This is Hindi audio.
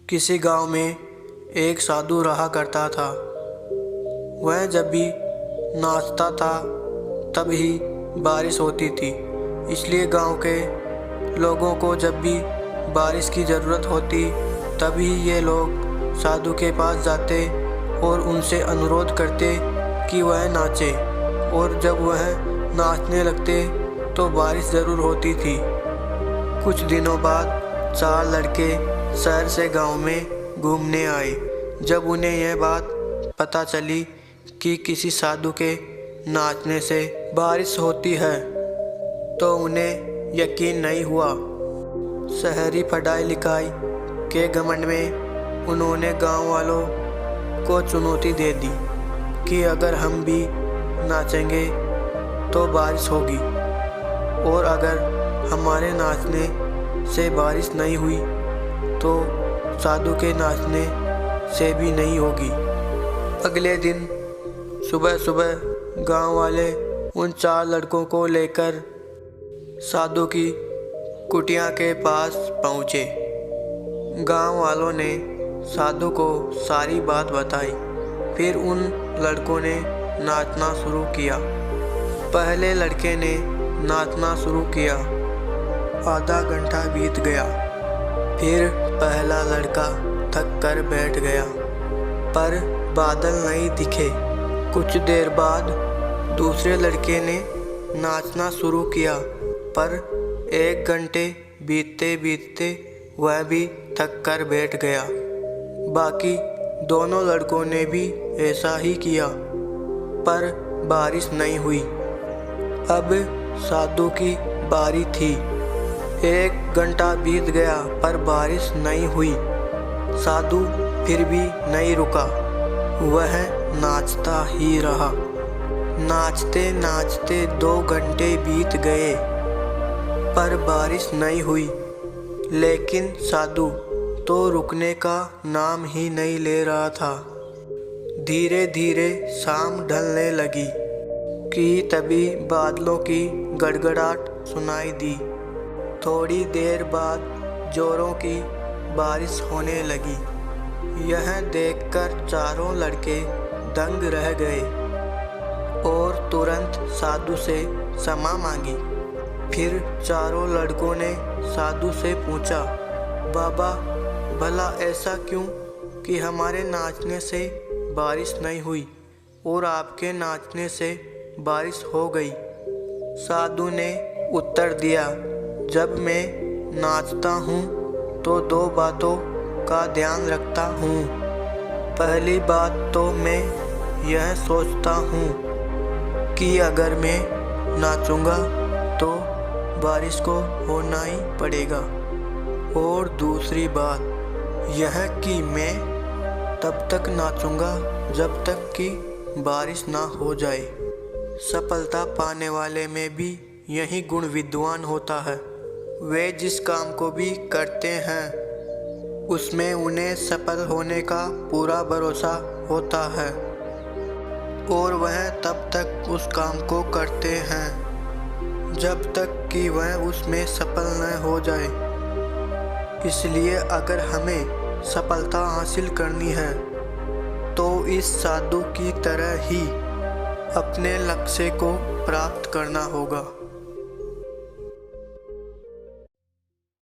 किसी गांव में एक साधु रहा करता था। वह जब भी नाचता था तब ही बारिश होती थी। इसलिए गांव के लोगों को जब भी बारिश की ज़रूरत होती तभी ये लोग साधु के पास जाते और उनसे अनुरोध करते कि वह नाचे, और जब वह नाचने लगते तो बारिश ज़रूर होती थी। कुछ दिनों बाद 4 लड़के शहर से गांव में घूमने आए। जब उन्हें यह बात पता चली कि किसी साधु के नाचने से बारिश होती है तो उन्हें यकीन नहीं हुआ। शहरी पढ़ाई लिखाई के घमंड में उन्होंने गांव वालों को चुनौती दे दी कि अगर हम भी नाचेंगे तो बारिश होगी, और अगर हमारे नाचने से बारिश नहीं हुई तो साधु के नाचने से भी नहीं होगी। अगले दिन सुबह सुबह गांव वाले उन 4 लड़कों को लेकर साधु की कुटिया के पास पहुँचे। गांव वालों ने साधु को सारी बात बताई। फिर उन लड़कों ने नाचना शुरू किया। पहले लड़के ने नाचना शुरू किया। आधा घंटा बीत गया। फिर पहला लड़का थक कर बैठ गया, पर बादल नहीं दिखे। कुछ देर बाद दूसरे लड़के ने नाचना शुरू किया, पर 1 घंटे बीतते बीतते वह भी थक कर बैठ गया। बाकी दोनों लड़कों ने भी ऐसा ही किया, पर बारिश नहीं हुई। अब साधु की बारी थी। 1 घंटा बीत गया पर बारिश नहीं हुई। साधु फिर भी नहीं रुका, वह नाचता ही रहा। नाचते नाचते 2 घंटे बीत गए पर बारिश नहीं हुई। लेकिन साधु तो रुकने का नाम ही नहीं ले रहा था। धीरे धीरे शाम ढलने लगी कि तभी बादलों की गड़गड़ाहट सुनाई दी। थोड़ी देर बाद जोरों की बारिश होने लगी। यह देखकर चारों लड़के दंग रह गए और तुरंत साधु से क्षमा मांगी। फिर चारों लड़कों ने साधु से पूछा, बाबा भला ऐसा क्यों कि हमारे नाचने से बारिश नहीं हुई और आपके नाचने से बारिश हो गई? साधु ने उत्तर दिया, जब मैं नाचता हूँ तो 2 बातों का ध्यान रखता हूँ। पहली बात तो मैं यह सोचता हूँ कि अगर मैं नाचूंगा तो बारिश को होना ही पड़ेगा, और दूसरी बात यह कि मैं तब तक नाचूंगा जब तक कि बारिश ना हो जाए। सफलता पाने वाले में भी यही गुण विद्वान होता है। वे जिस काम को भी करते हैं उसमें उन्हें सफल होने का पूरा भरोसा होता है, और वह तब तक उस काम को करते हैं जब तक कि वह उसमें सफल न हो जाए। इसलिए अगर हमें सफलता हासिल करनी है तो इस साधु की तरह ही अपने लक्ष्य को प्राप्त करना होगा।